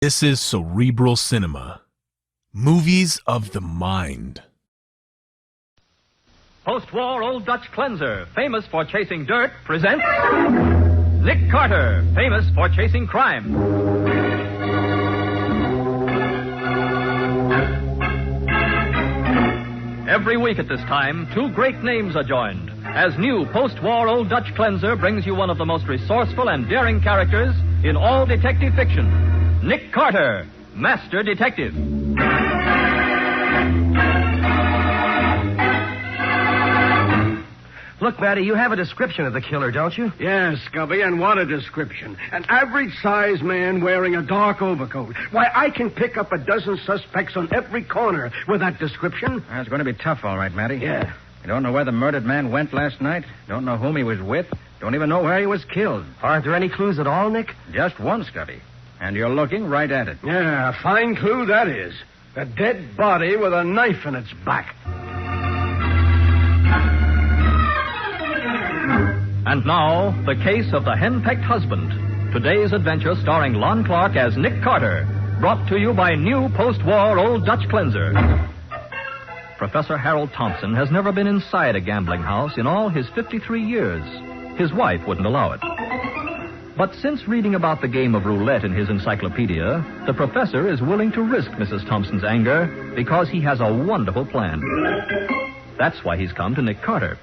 This is Cerebral Cinema. Movies of the mind. Post-war Old Dutch cleanser, famous for chasing dirt, presents Nick Carter, famous for chasing crime. Every week at this time, two great names are joined, as new post-war Old Dutch cleanser brings you one of the most resourceful and daring characters in all detective fiction, Nick Carter, Master Detective. Look, Matty, you have a description of the killer, don't you? Yes, Scubby, and what a description. An average-sized man wearing a dark overcoat. Why, I can pick up a dozen suspects on every corner with that description. That's going to be tough, all right, Matty. Yeah. You don't know where the murdered man went last night. Don't know whom he was with. Don't even know where he was killed. Aren't there any clues at all, Nick? Just one, Scubby. And you're looking right at it. Yeah, a fine clue that is. A dead body with a knife in its back. And now, the case of the Henpecked husband. Today's adventure starring Lon Clark as Nick Carter. Brought to you by new post-war Old Dutch cleanser. Professor Harold Thompson has never been inside a gambling house in all his 53 years. His wife wouldn't allow it. But since reading about the game of roulette in his encyclopedia, the professor is willing to risk Mrs. Thompson's anger because he has a wonderful plan. That's why he's come to Nick Carter.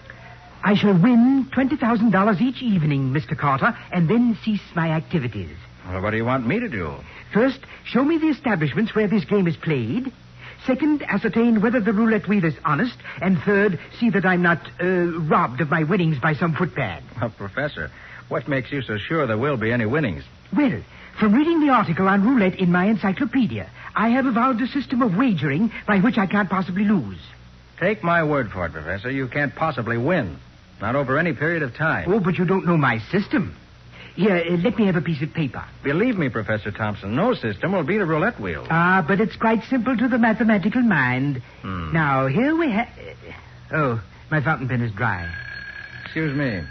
I shall win $20,000 each evening, Mr. Carter, and then cease my activities. Well, what do you want me to do? First, show me the establishments where this game is played. Second, ascertain whether the roulette wheel is honest. And third, see that I'm not robbed of my winnings by some footpad. Oh, Professor, what makes you so sure there will be any winnings? Well, from reading the article on roulette in my encyclopedia, I have evolved a system of wagering by which I can't possibly lose. Take my word for it, Professor. You can't possibly win. Not over any period of time. Oh, but you don't know my system. Here, let me have a piece of paper. Believe me, Professor Thompson, no system will beat a roulette wheel. Ah, but it's quite simple to the mathematical mind. Now, here we have... Oh, my fountain pen is dry. Excuse me.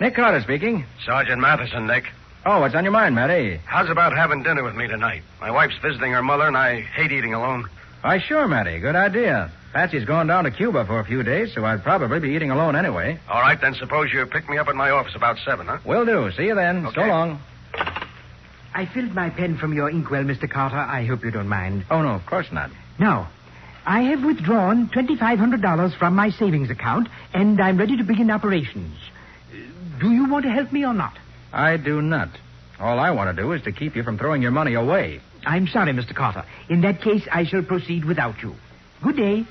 Nick Carter speaking. Sergeant Matheson, Nick. Oh, what's on your mind, Matty? How's about having dinner with me tonight? My wife's visiting her mother, and I hate eating alone. Why, sure, Matty. Good idea. Patsy's gone down to Cuba for a few days, so I'd probably be eating alone anyway. All right, then suppose you pick me up at my office about 7, huh? Will do. See you then. Okay. So long. I filled my pen from your inkwell, Mr. Carter. I hope you don't mind. Oh, no, of course not. Now, I have withdrawn $2,500 from my savings account, and I'm ready to begin operations. Do you want to help me or not? I do not. All I want to do is to keep you from throwing your money away. I'm sorry, Mr. Carter. In that case, I shall proceed without you. Good day.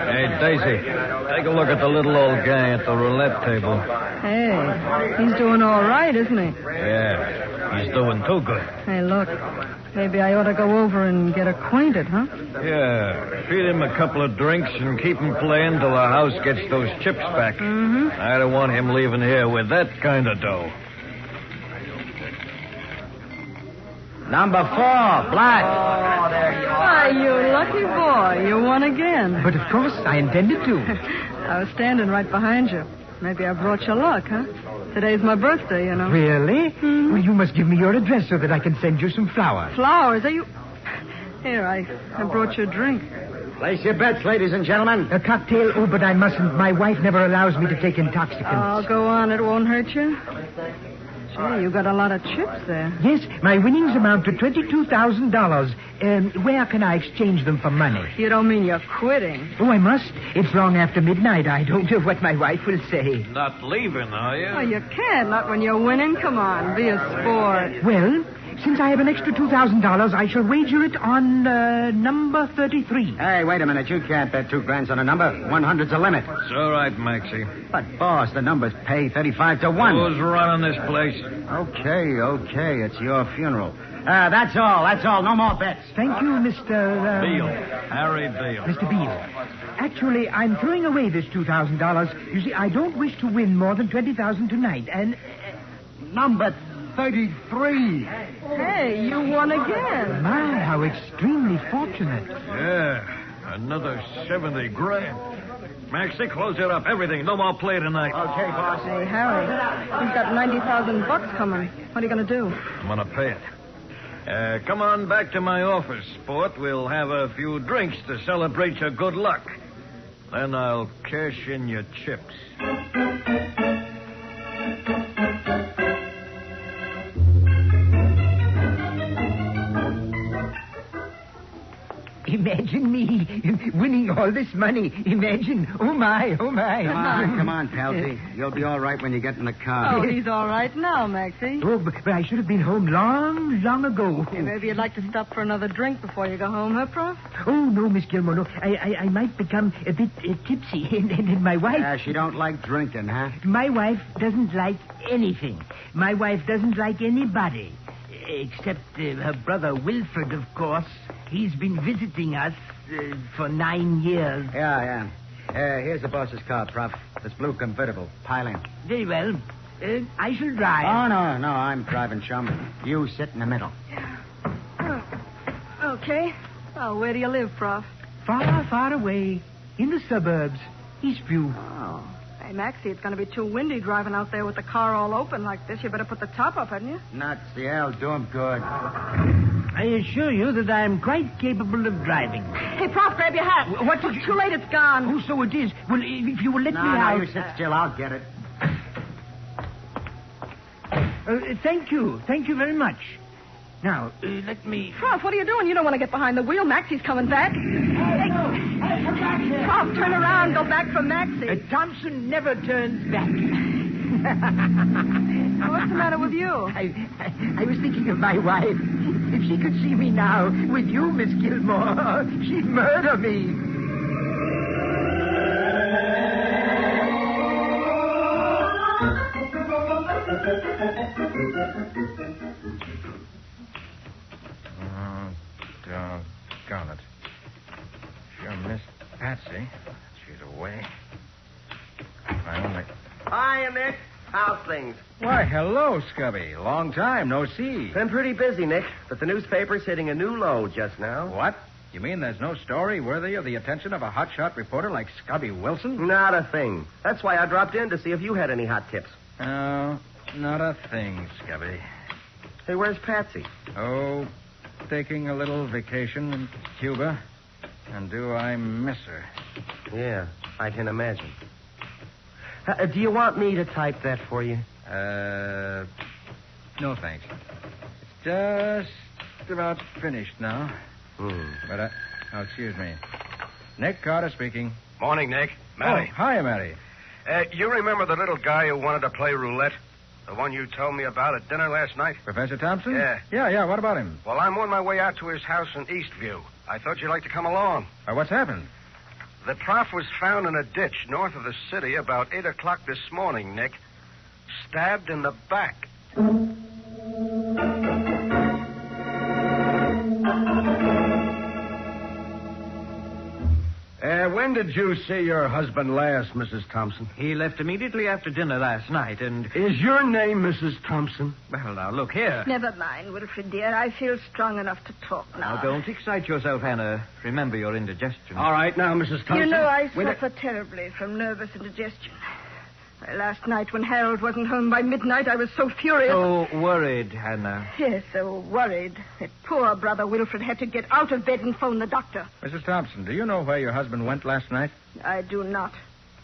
Hey, Daisy, take a look at the little old guy at the roulette table. Hey, he's doing all right, isn't he? Yeah, he's doing too good. Hey, look, maybe I ought to go over and get acquainted, huh? Yeah, feed him a couple of drinks and keep him playing till the house gets those chips back. Mm-hmm. I don't want him leaving here with that kind of dough. Number 4, black. Oh, there you are. Why, you lucky boy. You won again. But of course, I intended to. I was standing right behind you. Maybe I brought you luck, huh? Today's my birthday, you know. Really? Well, you must give me your address so that I can send you some flowers. Flowers? Are you... Here, I brought you a drink. Place your bets, ladies and gentlemen. A cocktail? Oh, but I mustn't. My wife never allows me to take intoxicants. Oh, go on. It won't hurt you. Gee, you got a lot of chips there. Yes, my winnings amount to $22,000. Where can I exchange them for money? You don't mean you're quitting? Oh, I must. It's long after midnight. I don't know what my wife will say. Not leaving, are you? Oh, you can't. Not when you're winning. Come on, be a sport. Well, since I have an extra $2,000, I shall wager it on number 33. Hey, wait a minute. You can't bet $2 on a number. 100's the limit. It's all right, Maxie. But, boss, the numbers pay 35 to 1. Who's running this place? Okay. It's your funeral. That's all. No more bets. Thank you, Mr. Beale. Harry Beale. Mr. Beale. Actually, I'm throwing away this $2,000. You see, I don't wish to win more than $20,000 tonight, and... Number 33. Hey, you won again. My, how extremely fortunate. Yeah, Another 70 grand. Maxie, close it up. Everything. No more play tonight. Okay, boss. Hey, Harry, you've got $90,000 coming. What are you going to do? I'm going to pay it. Come on back to my office, Sport. We'll have a few drinks to celebrate your good luck. Then I'll cash in your chips. Imagine me winning all this money. Imagine. Oh, my, oh, my. Come on, Palsy. You'll be all right when you get in the car. Oh, he's all right now, Maxie. Oh, but I should have been home long ago. Hey, maybe you'd like to stop for another drink before you go home, huh, Prof? Oh, no, Miss Gilmore, no. I might become a bit tipsy. And my wife... Yeah, she don't like drinking, huh? My wife doesn't like anything. My wife doesn't like anybody. Except her brother Wilfred, of course. He's been visiting us for 9 years. Yeah. Here's the boss's car, Prof. This blue convertible. Pile in. Very well. I shall drive. Oh, no, I'm driving, chum. You sit in the middle. Okay. Well, where do you live, Prof? Far away. In the suburbs. Eastview. Oh. Hey, Maxie, it's going to be too windy driving out there with the car all open like this. You better put the top up, hadn't you? Nuts, the hell, do 'em good. I assure you that I am quite capable of driving. Hey, Prof, grab your hat. What did you... Too late, it's gone. Oh, so it is. Well, if you will let me No, out... you sit still. I'll get it. Thank you. Thank you very much. Now, let me... Prof, what are you doing? You don't want to get behind the wheel. Maxie's coming back. Prof, turn around. Go back for Maxie. Thompson never turns back. What's the matter with you? I was thinking of my wife. If she could see me now with you, Miss Gilmore, she'd murder me. Doggone it. Sure missed Patsy. She's away. Hiya, Nick. How's things? Why, hello, Scubby. Long time, no see. Been pretty busy, Nick, but the newspaper's hitting a new low just now. What? You mean there's no story worthy of the attention of a hotshot reporter like Scubby Wilson? Not a thing. That's why I dropped in to see if you had any hot tips. No, not a thing, Scubby. Hey, where's Patsy? Oh, taking a little vacation in Cuba. And do I miss her? Yeah, I can imagine. Do you want me to type that for you? No, thanks. It's just about finished now. But, excuse me. Nick Carter speaking. Morning, Nick. Matty. Oh, hi, Matty. You remember the little guy who wanted to play roulette? The one you told me about at dinner last night? Professor Thompson? Yeah. Yeah, what about him? Well, I'm on my way out to his house in Eastview. I thought you'd like to come along. What's happened? The prof was found in a ditch north of the city about 8 o'clock this morning, Nick. Stabbed in the back. When did you see your husband last, Mrs. Thompson? He left immediately after dinner last night, and... Is your name Mrs. Thompson? Well, now, look here. Never mind, Wilfred, dear. I feel strong enough to talk now. Now, don't excite yourself, Hannah. Remember your indigestion. All right, now, Mrs. Thompson. You know, I suffer terribly from nervous indigestion. Last night, when Harold wasn't home by midnight, I was so furious. So worried, Hannah. Yes, so worried that poor brother Wilfred had to get out of bed and phone the doctor. Mrs. Thompson, do you know where your husband went last night? I do not.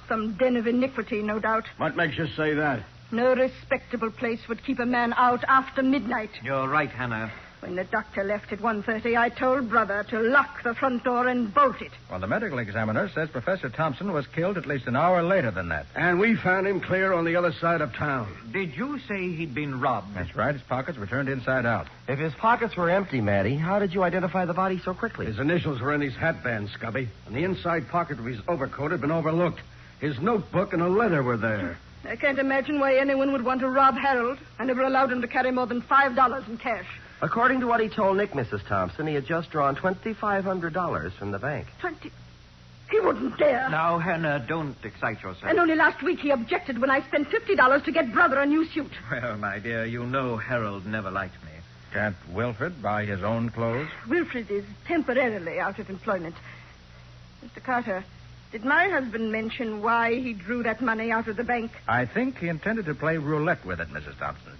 Some den of iniquity, no doubt. What makes you say that? No respectable place would keep a man out after midnight. You're right, Hannah. When the doctor left at 1:30, I told Brother to lock the front door and bolt it. Well, the medical examiner says Professor Thompson was killed at least an hour later than that. And we found him clear on the other side of town. Did you say he'd been robbed? That's right. His pockets were turned inside out. If his pockets were empty, Matty, how did you identify the body so quickly? His initials were in his hatband, Scubby, and the inside pocket of his overcoat had been overlooked. His notebook and a letter were there. I can't imagine why anyone would want to rob Harold. I never allowed him to carry more than $5 in cash. According to what he told Nick, Mrs. Thompson, he had just drawn $2,500 from the bank. 20? He wouldn't dare. Now, Hannah, don't excite yourself. And only last week he objected when I spent $50 to get Brother a new suit. Well, my dear, you know Harold never liked me. Can't Wilfred buy his own clothes? Wilfred is temporarily out of employment. Mr. Carter, did my husband mention why he drew that money out of the bank? I think he intended to play roulette with it, Mrs. Thompson.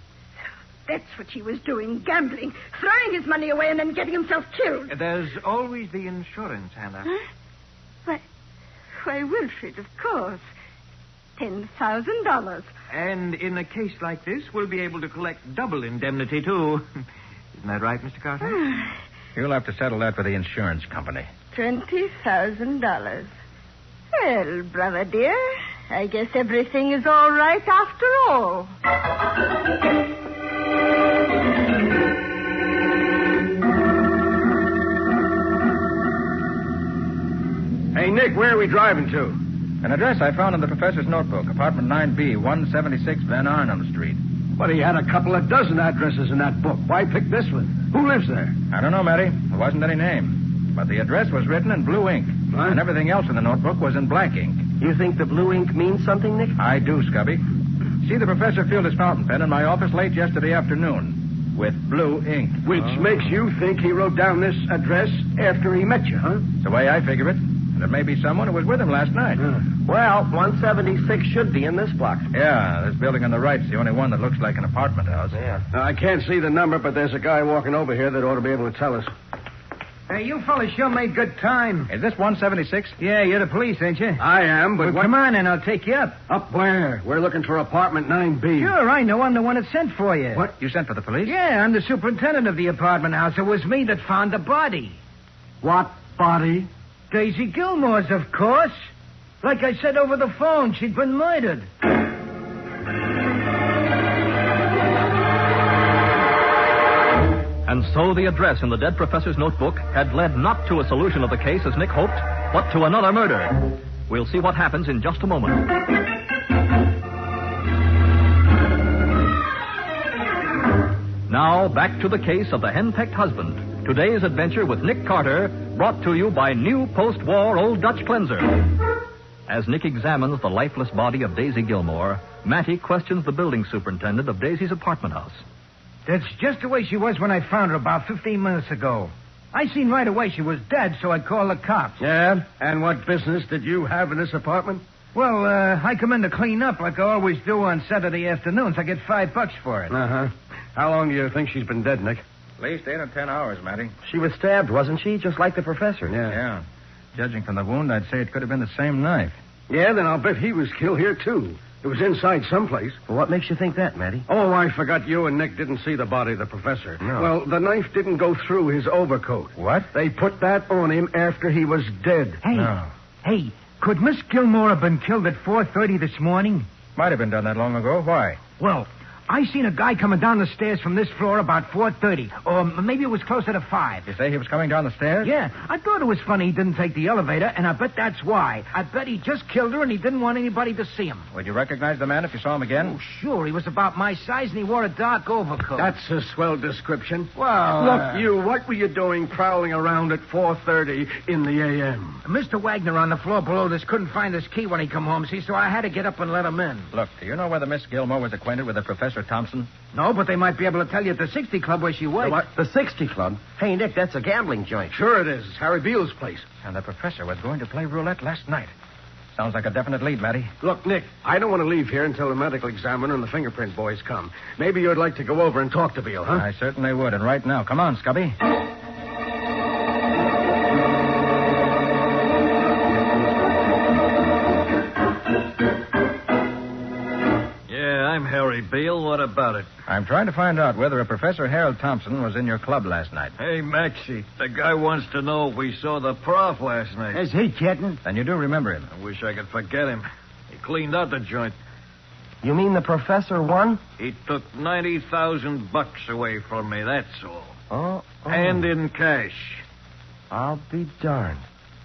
That's what he was doing, gambling, throwing his money away and then getting himself killed. There's always the insurance, Hannah. Huh? Why, Wilfred, of course. $10,000. And in a case like this, we'll be able to collect double indemnity, too. Isn't that right, Mr. Carter? You'll have to settle that with the insurance company. $20,000. Well, brother dear, I guess everything is all right after all. Hey, Nick, where are we driving to? An address I found in the professor's notebook, apartment 9B, 176 Van Arnhem Street. But he had a couple of dozen addresses in that book. Why pick this one? Who lives there? I don't know, Matty. There wasn't any name. But the address was written in blue ink. What? And everything else in the notebook was in black ink. You think the blue ink means something, Nick? I do, Scubby. See, the professor filled his fountain pen in my office late yesterday afternoon with blue ink. Which makes you think he wrote down this address after he met you, huh? It's the way I figure it. And it may be someone who was with him last night. Well, 176 should be in this block. Yeah, this building on the right's the only one that looks like an apartment house. Yeah. Now, I can't see the number, but there's a guy walking over here that ought to be able to tell us. Hey, you fellas sure made good time. Is this 176? Yeah, you're the police, ain't you? I am, but Well, what... come on, and I'll take you up. Up where? We're looking for apartment 9B. Sure, I know. I'm the one that sent for you. What? You sent for the police? Yeah, I'm the superintendent of the apartment house. It was me that found the body. What body? Daisy Gilmore's, of course. Like I said over the phone, she'd been murdered. And so the address in the dead professor's notebook had led not to a solution of the case as Nick hoped, but to another murder. We'll see what happens in just a moment. Now, back to the case of the henpecked husband. Today's adventure with Nick Carter, brought to you by new post-war Old Dutch Cleanser. As Nick examines the lifeless body of Daisy Gilmore, Matty questions the building superintendent of Daisy's apartment house. That's just the way she was when I found her about 15 minutes ago. I seen right away she was dead, so I called the cops. Yeah? And what business did you have in this apartment? Well, I come in to clean up like I always do on Saturday afternoons. I get $5 for it. Uh-huh. How long do you think she's been dead, Nick? At least 8 or 10 hours, Matty. She was stabbed, wasn't she? Just like the professor. Yeah. Judging from the wound, I'd say it could have been the same knife. Yeah, then I'll bet he was killed here, too. It was inside someplace. Well, what makes you think that, Matty? Oh, I forgot you and Nick didn't see the body of the professor. No. Well, the knife didn't go through his overcoat. What? They put that on him after he was dead. Hey, could Miss Gilmore have been killed at 4:30 this morning? Might have been done that long ago. Why? Well, I seen a guy coming down the stairs from this floor about 4:30. Or maybe it was closer to 5. You say he was coming down the stairs? Yeah, I thought it was funny he didn't take the elevator, and I bet that's why. I bet he just killed her and he didn't want anybody to see him. Would you recognize the man if you saw him again? Oh, sure. He was about my size and he wore a dark overcoat. That's a swell description. Well, Look, you, what were you doing prowling around at 4:30 in the a.m.? Mr. Wagner on the floor below this couldn't find his key when he come home, see, so I had to get up and let him in. Look, do you know whether Miss Gilmore was acquainted with the Professor Thompson? No, but they might be able to tell you at the 60 Club where she worked. What? The 60 Club? Hey, Nick, that's a gambling joint. Sure it is. It's Harry Beale's place. And the professor was going to play roulette last night. Sounds like a definite lead, Matty. Look, Nick, I don't want to leave here until the medical examiner and the fingerprint boys come. Maybe you'd like to go over and talk to Beale, huh? I certainly would, and right now. Come on, Scubby. I'm Harry Beale. What about it? I'm trying to find out whether a Professor Harold Thompson was in your club last night. Hey, Maxie, the guy wants to know if we saw the prof last night. Is he kidding? Then you do remember him. I wish I could forget him. He cleaned out the joint. You mean the professor won? He took $90,000 away from me, that's all. Oh. And in cash. I'll be darned.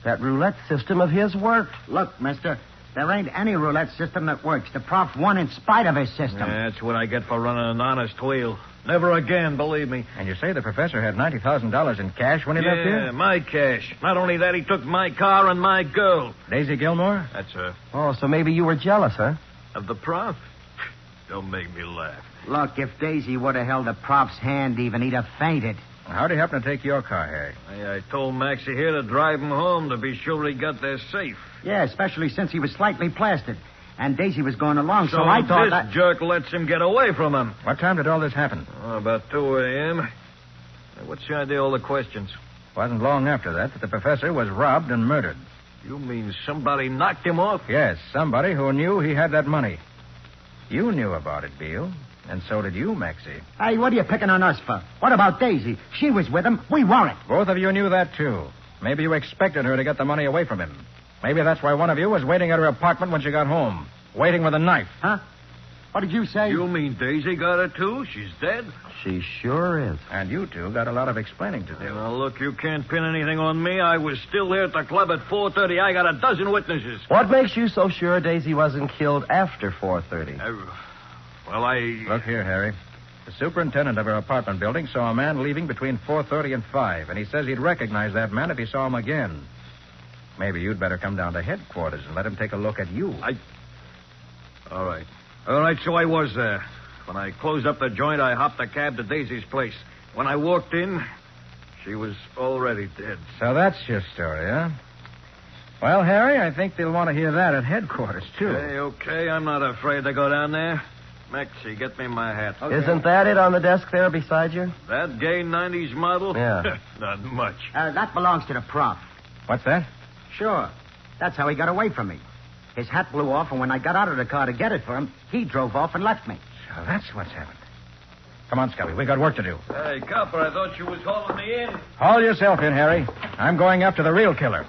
That roulette system of his worked. Look, mister, there ain't any roulette system that works. The prof won in spite of his system. Yeah, that's what I get for running an honest wheel. Never again, believe me. And you say the professor had $90,000 in cash when he left here? Yeah, my cash. Not only that, he took my car and my girl. Daisy Gilmore? That's her. Oh, so maybe you were jealous, huh? Of the prof? Don't make me laugh. Look, if Daisy would have held the prof's hand even, he'd have fainted. How'd he happen to take your car, Harry? I told Maxie here to drive him home to be sure he got there safe. Yeah, especially since he was slightly plastered. And Daisy was going along, so I this thought jerk lets him get away from him. What time did all this happen? About 2 a.m. What's the idea of all the questions? Wasn't long after that the professor was robbed and murdered. You mean somebody knocked him off? Yes, somebody who knew he had that money. You knew about it, Beale. And so did you, Maxie. Hey, what are you picking on us for? What about Daisy? She was with him. We weren't. Both of you knew that, too. Maybe you expected her to get the money away from him. Maybe that's why one of you was waiting at her apartment when she got home. Waiting with a knife. Huh? What did you say? You mean Daisy got her, too? She's dead? She sure is. And you two got a lot of explaining to do. Now, look, you can't pin anything on me. I was still there at the club at 4:30. I got a dozen witnesses. What makes you so sure Daisy wasn't killed after 4:30? Look here, Harry. The superintendent of her apartment building saw a man leaving between 4:30 and 5, and he says he'd recognize that man if he saw him again. Maybe you'd better come down to headquarters and let him take a look at you. All right. All right, so I was there. When I closed up the joint, I hopped a cab to Daisy's place. When I walked in, she was already dead. So that's your story, huh? Well, Harry, I think they'll want to hear that at headquarters, too. Okay. I'm not afraid to go down there. Maxie, get me my hat. Okay. Isn't that it on the desk there beside you? That gay 90s model? Yeah. Not much. That belongs to the prof. What's that? Sure. That's how he got away from me. His hat blew off, and when I got out of the car to get it for him, he drove off and left me. So that's what's happened. Come on, Scubby. We got work to do. Hey, copper, I thought you was hauling me in. Haul yourself in, Harry. I'm going after the real killer.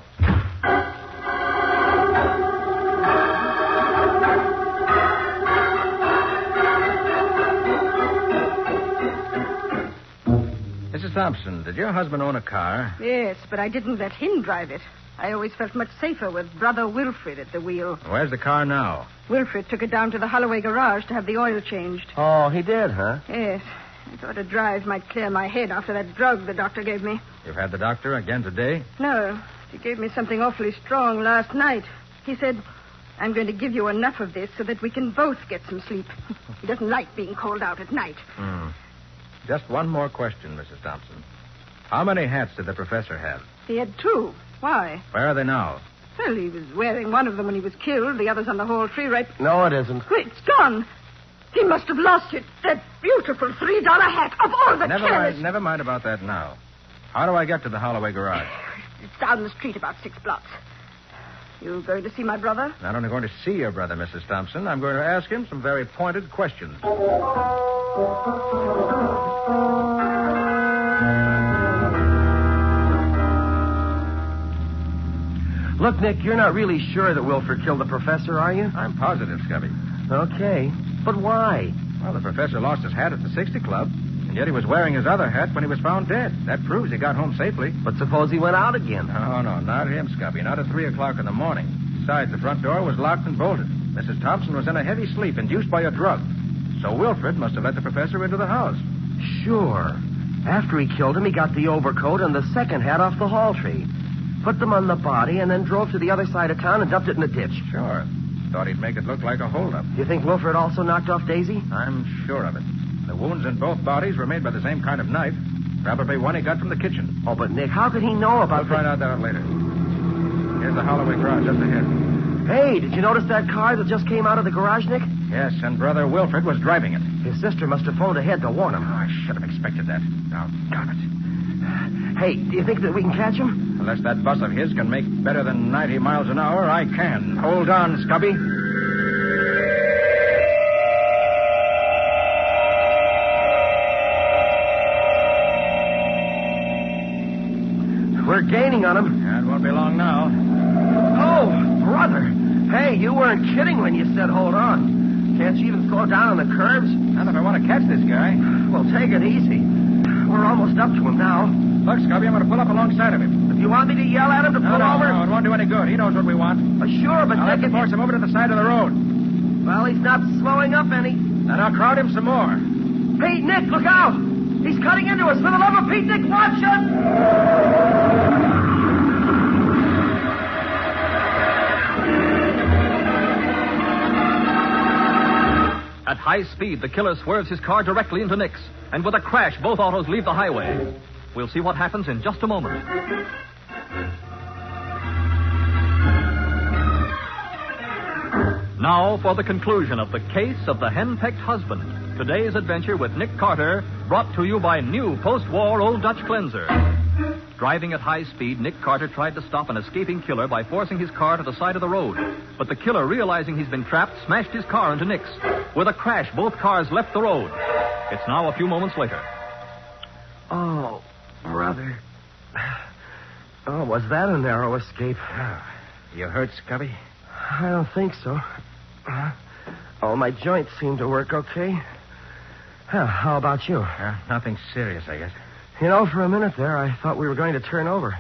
Mrs. Thompson, did your husband own a car? Yes, but I didn't let him drive it. I always felt much safer with Brother Wilfred at the wheel. Where's the car now? Wilfred took it down to the Holloway garage to have the oil changed. Oh, he did, huh? Yes. I thought a drive might clear my head after that drug the doctor gave me. You've had the doctor again today? No. He gave me something awfully strong last night. He said, I'm going to give you enough of this so that we can both get some sleep. He doesn't like being called out at night. Just one more question, Mrs. Thompson. How many hats did the professor have? He had 2. Why? Where are they now? Well, he was wearing one of them when he was killed. The other's on the hall tree right... No, it isn't. It's gone. He must have lost it. That beautiful $3 hat of all the careless... Never mind about that now. How do I get to the Holloway garage? It's down the street about 6 blocks. You going to see my brother? Not only going to see your brother, Mrs. Thompson, I'm going to ask him some very pointed questions. Look, Nick, you're not really sure that Wilfred killed the professor, are you? I'm positive, Scubby. Okay. But why? Well, the professor lost his hat at the 60 Club, and yet he was wearing his other hat when he was found dead. That proves he got home safely. But suppose he went out again? No, not him, Scubby. Not at 3 o'clock in the morning. Besides, the front door was locked and bolted. Mrs. Thompson was in a heavy sleep induced by a drug. So Wilfred must have let the professor into the house. Sure. After he killed him, he got the overcoat and the second hat off the hall tree. Put them on the body and then drove to the other side of town and dumped it in the ditch. Sure. Thought he'd make it look like a holdup. You think Wilfred also knocked off Daisy? I'm sure of it. The wounds in both bodies were made by the same kind of knife. Probably one he got from the kitchen. Oh, but Nick, how could he know about... We'll find out that later. Here's the Holloway garage just ahead. Hey, did you notice that car that just came out of the garage, Nick? Yes, and Brother Wilfred was driving it. His sister must have phoned ahead to warn him. Oh, I should have expected that. Now, darn it. Hey, do you think that we can catch him? Unless that bus of his can make better than 90 miles an hour, I can. Hold on, Scubby. We're gaining on him. Yeah, it won't be long now. Oh, brother. Hey, you weren't kidding when you said hold on. Can't you even slow down on the curves? Not if I want to catch this guy. Well, take it easy. We're almost up to him now. Look, Scubby, I'm going to pull up alongside of him. If you want me to yell at him to pull over? No, it won't do any good. He knows what we want. Sure, but I'll have to force him over to the side of the road. Well, he's not slowing up any. Then I'll crowd him some more. Hey, Nick, look out! He's cutting into us. For the love of Pete, Nick, watch it! At high speed, the killer swerves his car directly into Nick's, and with a crash, both autos leave the highway. We'll see what happens in just a moment. Now for the conclusion of the case of the henpecked husband. Today's adventure with Nick Carter, brought to you by new post-war Old Dutch cleanser. Driving at high speed, Nick Carter tried to stop an escaping killer by forcing his car to the side of the road. But the killer, realizing he's been trapped, smashed his car into Nick's. With a crash, both cars left the road. It's now a few moments later. Oh, brother. Oh, was that a narrow escape? You hurt, Scubby? I don't think so. Oh, my joints seem to work okay. How about you? Nothing serious, I guess. You know, for a minute there, I thought we were going to turn over.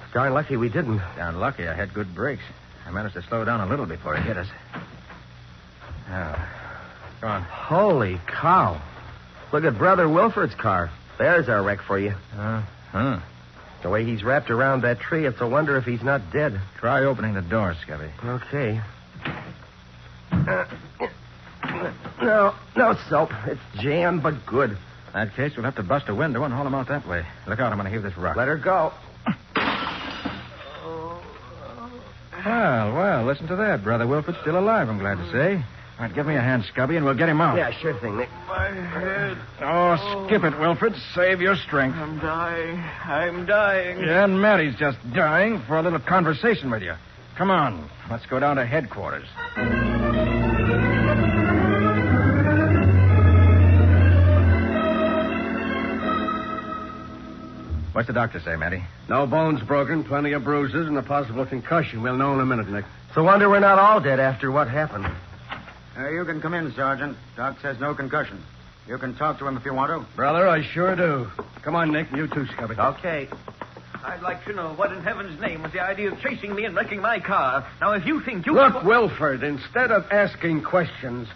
It's darn lucky we didn't. Darn lucky I had good brakes. I managed to slow down a little before he hit us. Now, go on. Holy cow. Look at Brother Wilford's car. There's our wreck for you. The way he's wrapped around that tree, it's a wonder if he's not dead. Try opening the door, Scubby. Okay. No soap. It's jammed, but good. In that case, we'll have to bust a window and haul him out that way. Look out, I'm going to heave this rock. Let her go. Well, listen to that. Brother Wilford's still alive, I'm glad to say. All right, give me a hand, Scubby, and we'll get him out. Yeah, sure thing, Nick. My head. Oh, skip it, Wilford. Save your strength. I'm dying. Yeah, and Mattie's just dying for a little conversation with you. Come on, let's go down to headquarters. What's the doctor say, Matty? No bones broken, plenty of bruises, and a possible concussion. We'll know in a minute, Nick. It's a wonder we're not all dead after what happened. You can come in, Sergeant. Doc says no concussion. You can talk to him if you want to. Brother, I sure do. Come on, Nick. You too, Scubby. Okay. I'd like to know what in heaven's name was the idea of chasing me and wrecking my car. Now, if you think you... Look, Wilford, instead of asking questions,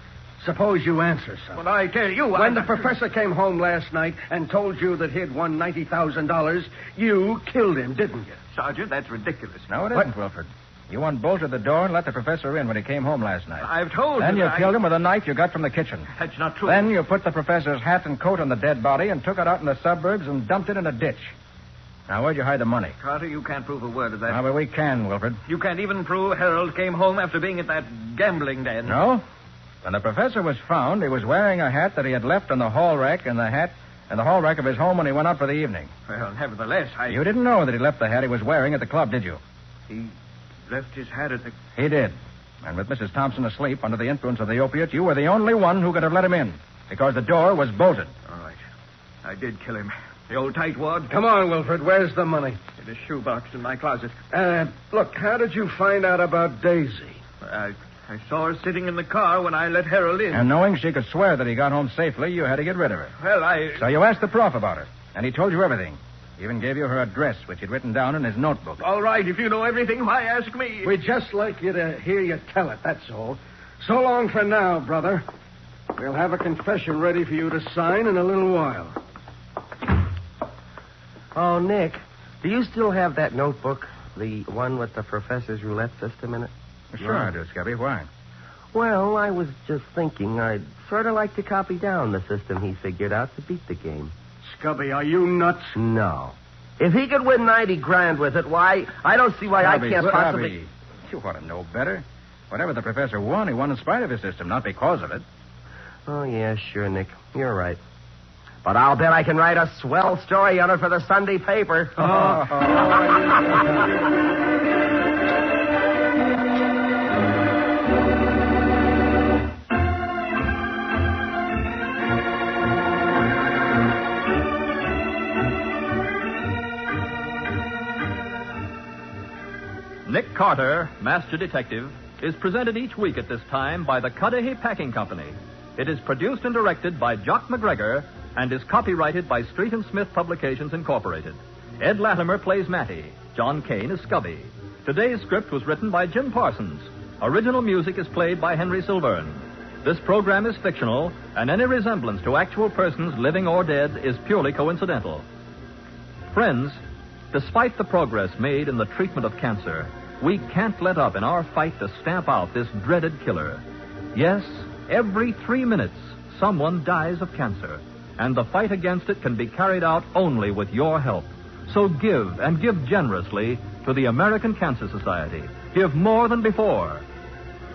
suppose you answer some. Well, I tell you... When the professor came home last night and told you that he'd won $90,000, you killed him, didn't you? Sergeant, that's ridiculous. No, it isn't, Wilford. You unbolted the door and let the professor in when he came home last night. I've told Then you... you killed him with a knife you got from the kitchen. That's not true. Then you put the professor's hat and coat on the dead body and took it out in the suburbs and dumped it in a ditch. Now, where'd you hide the money? Carter, you can't prove a word of that. But we can, Wilford. You can't even prove Harold came home after being at that gambling den. No? When the professor was found, he was wearing a hat that he had left on the hall rack and the hall rack of his home when he went out for the evening. Well, nevertheless, You didn't know that he left the hat he was wearing at the club, did you? He left his hat at the... He did. And with Mrs. Thompson asleep under the influence of the opiate, you were the only one who could have let him in, because the door was bolted. All right. I did kill him. The old tightwad. Come on, Wilford. Where's the money? In a shoebox in my closet. Look, how did you find out about Daisy? I saw her sitting in the car when I let Harold in. And knowing she could swear that he got home safely, you had to get rid of her. Well, So you asked the prof about her, and he told you everything. He even gave you her address, which he'd written down in his notebook. All right, if you know everything, why ask me? We'd just like you to hear you tell it, that's all. So long for now, brother. We'll have a confession ready for you to sign in a little while. Oh, Nick, do you still have that notebook? The one with the professor's roulette system in it? Sure I do, Scubby. Why? Well, I was just thinking I'd sort of like to copy down the system he figured out to beat the game. Scubby, are you nuts? No. If he could win $90,000 with it, why, I don't see why Scubby, I can't possibly... Scubby, you ought to know better. Whatever the professor won, he won in spite of his system, not because of it. Oh, yeah, sure, Nick. You're right. But I'll bet I can write a swell story on it for the Sunday paper. Nick Carter, Master Detective, is presented each week at this time by the Cudahy Packing Company. It is produced and directed by Jock McGregor and is copyrighted by Street & Smith Publications, Incorporated. Ed Latimer plays Matty. John Kane is Scubby. Today's script was written by Jim Parsons. Original music is played by Henry Silverne. This program is fictional, and any resemblance to actual persons, living or dead, is purely coincidental. Friends, despite the progress made in the treatment of cancer, we can't let up in our fight to stamp out this dreaded killer. Yes, every 3 minutes, someone dies of cancer. and the fight against it can be carried out only with your help. So give, and give generously, to the American Cancer Society. Give more than before.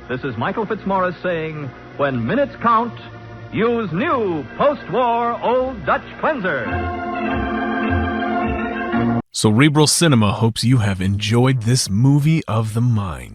This is Michael Fitzmaurice saying, when minutes count, use new post-war Old Dutch Cleanser. Cerebral Cinema hopes you have enjoyed this movie of the mind.